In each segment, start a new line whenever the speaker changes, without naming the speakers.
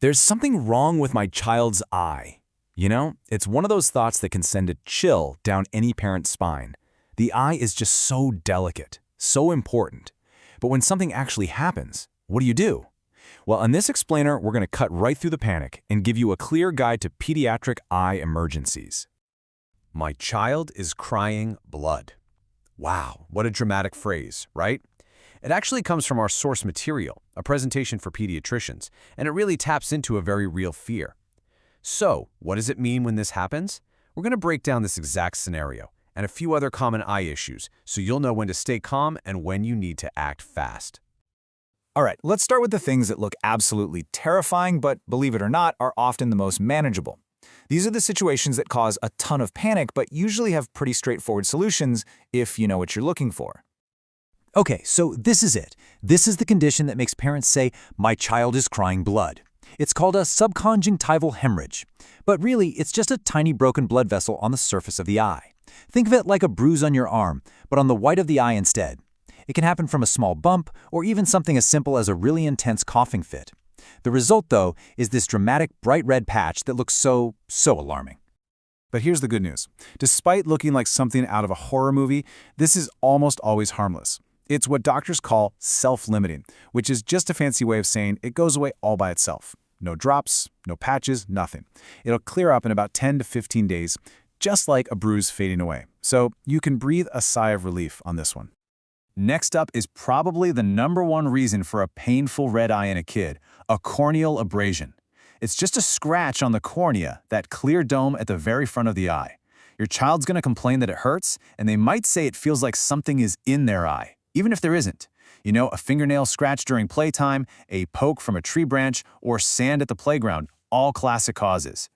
There's something wrong with my child's eye. You know, it's one of those thoughts that can send a chill down any parent's spine. The eye is just so delicate, so important. But when something actually happens, what do? Well, in this explainer, we're going to cut right through the panic and give you a clear guide to pediatric eye emergencies.
My child is crying blood. Wow, what a dramatic phrase, right? It actually comes from our source material, a presentation for pediatricians, and it really taps into a very real fear. So, what does it mean when this happens? We're going to break down this exact scenario and a few other common eye issues so you'll know when to stay calm and when you need to act fast.
All right, let's start with the things that look absolutely terrifying, but believe it or not, are often the most manageable. These are the situations that cause a ton of panic, but usually have pretty straightforward solutions if you know what you're looking for.
Okay, so this is it. This is the condition that makes parents say, "My child is crying blood." It's called a subconjunctival hemorrhage. But really, it's just a tiny broken blood vessel on the surface of the eye. Think of it like a bruise on your arm, but on the white of the eye instead. It can happen from a small bump or even something as simple as a really intense coughing fit. The result, though, is this dramatic bright red patch that looks so alarming.
But here's the good news. Despite looking like something out of a horror movie, this is almost always harmless. It's what doctors call self-limiting, which is just a fancy way of saying it goes away all by itself. No drops, no patches, nothing. It'll clear up in about 10 to 15 days, just like a bruise fading away. So you can breathe a sigh of relief on this one. Next up is probably the #1 reason for a painful red eye in a kid, a corneal abrasion. It's just a scratch on the cornea, that clear dome at the very front of the eye. Your child's going to complain that it hurts, and they might say it feels like something is in their eye, even if there isn't. You know, a fingernail scratch during playtime, a poke from a tree branch, or sand at the playground, all classic causes.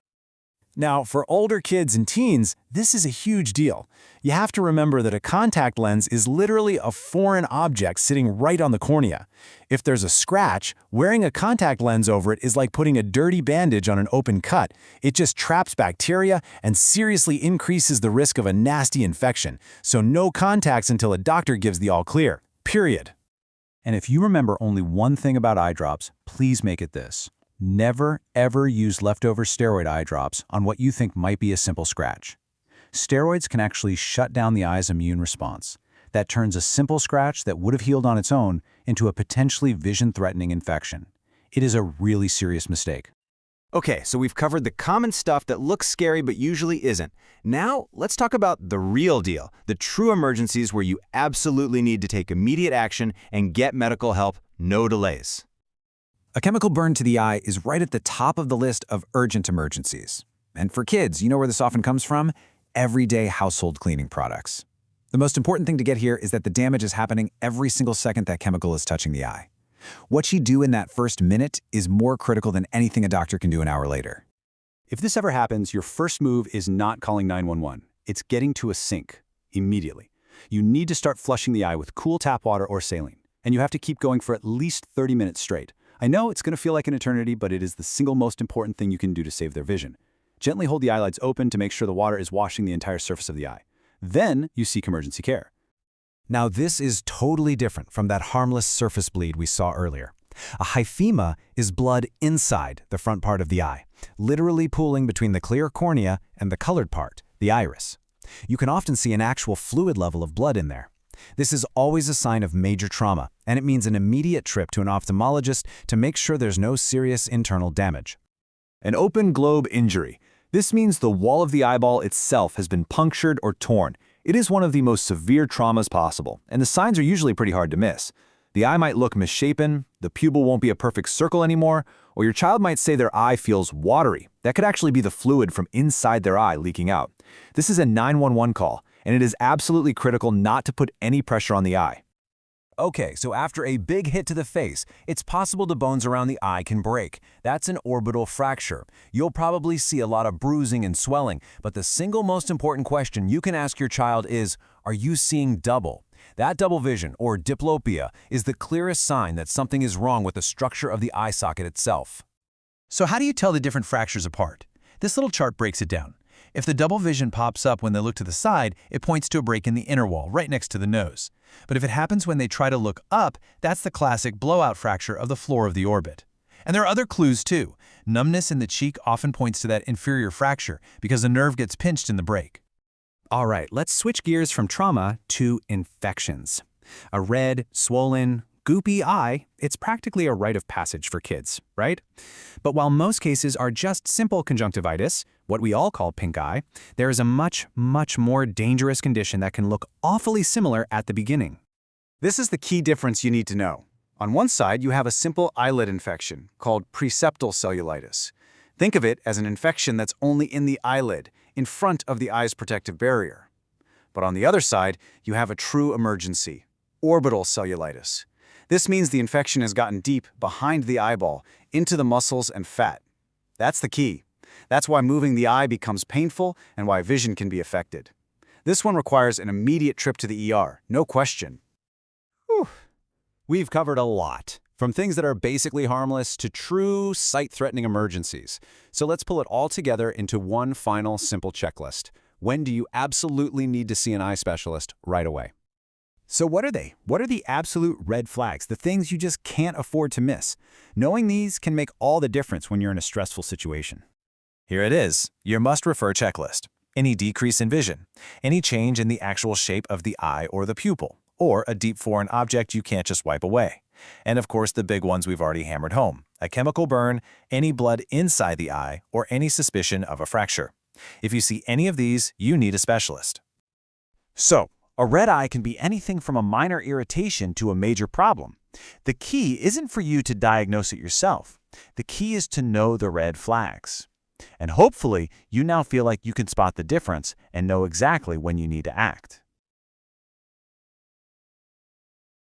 Now, for older kids and teens, this is a huge deal. You have to remember that a contact lens is literally a foreign object sitting right on the cornea. If there's a scratch, wearing a contact lens over it is like putting a dirty bandage on an open cut. It just traps bacteria and seriously increases the risk of a nasty infection. So no contacts until a doctor gives the all clear. Period.
And if you remember only one thing about eye drops, please make it this. Never, ever use leftover steroid eye drops on what you think might be a simple scratch. Steroids can actually shut down the eye's immune response. That turns a simple scratch that would have healed on its own into a potentially vision-threatening infection. It is a really serious mistake.
Okay, so we've covered the common stuff that looks scary but usually isn't. Now, let's talk about the real deal, the true emergencies where you absolutely need to take immediate action and get medical help, no delays.
A chemical burn to the eye is right at the top of the list of urgent emergencies. And for kids, you know where this often comes from? Everyday household cleaning products. The most important thing to get here is that the damage is happening every single second that chemical is touching the eye. What you do in that first minute is more critical than anything a doctor can do an hour later.
If this ever happens, your first move is not calling 911. It's getting to a sink immediately. You need to start flushing the eye with cool tap water or saline, and you have to keep going for at least 30 minutes straight. I know it's going to feel like an eternity, but it is the single most important thing you can do to save their vision. Gently hold the eyelids open to make sure the water is washing the entire surface of the eye. Then you seek emergency care.
Now this is totally different from that harmless surface bleed we saw earlier. A hyphema is blood inside the front part of the eye, literally pooling between the clear cornea and the colored part, the iris. You can often see an actual fluid level of blood in there. This is always a sign of major trauma, and it means an immediate trip to an ophthalmologist to make sure there's no serious internal damage.
An open globe injury. This means the wall of the eyeball itself has been punctured or torn. It is one of the most severe traumas possible, and the signs are usually pretty hard to miss. The eye might look misshapen, the pupil won't be a perfect circle anymore, or your child might say their eye feels watery. That could actually be the fluid from inside their eye leaking out. This is a 911 call, and it is absolutely critical not to put any pressure on the eye.
Okay, so after a big hit to the face, it's possible the bones around the eye can break. That's an orbital fracture. You'll probably see a lot of bruising and swelling, but the single most important question you can ask your child is, are you seeing double? That double vision, or diplopia, is the clearest sign that something is wrong with the structure of the eye socket itself.
So how do you tell the different fractures apart? This little chart breaks it down. If the double vision pops up when they look to the side, it points to a break in the inner wall, right next to the nose. But if it happens when they try to look up, that's the classic blowout fracture of the floor of the orbit. And there are other clues too. Numbness in the cheek often points to that inferior fracture because the nerve gets pinched in the break.
All right, let's switch gears from trauma to infections. A red, swollen, goopy eye, it's practically a rite of passage for kids, right? But while most cases are just simple conjunctivitis, what we all call pink eye, there is a much, much more dangerous condition that can look awfully similar at the beginning.
This is the key difference you need to know. On one side, you have a simple eyelid infection called preseptal cellulitis. Think of it as an infection that's only in the eyelid, in front of the eye's protective barrier. But on the other side, you have a true emergency, orbital cellulitis. This means the infection has gotten deep behind the eyeball, into the muscles and fat. That's the key. That's why moving the eye becomes painful and why vision can be affected. This one requires an immediate trip to the ER, no question.
Whew. We've covered a lot, from things that are basically harmless to true sight-threatening emergencies. So let's pull it all together into one final simple checklist. When do you absolutely need to see an eye specialist right away?
So what are they? What are the absolute red flags, the things you just can't afford to miss? Knowing these can make all the difference when you're in a stressful situation.
Here it is, your must-refer checklist. Any decrease in vision, any change in the actual shape of the eye or the pupil, or a deep foreign object you can't just wipe away. And of course, the big ones we've already hammered home, a chemical burn, any blood inside the eye, or any suspicion of a fracture. If you see any of these, you need a specialist.
So, a red eye can be anything from a minor irritation to a major problem. The key isn't for you to diagnose it yourself. The key is to know the red flags. And hopefully, you now feel like you can spot the difference and know exactly when you need to act.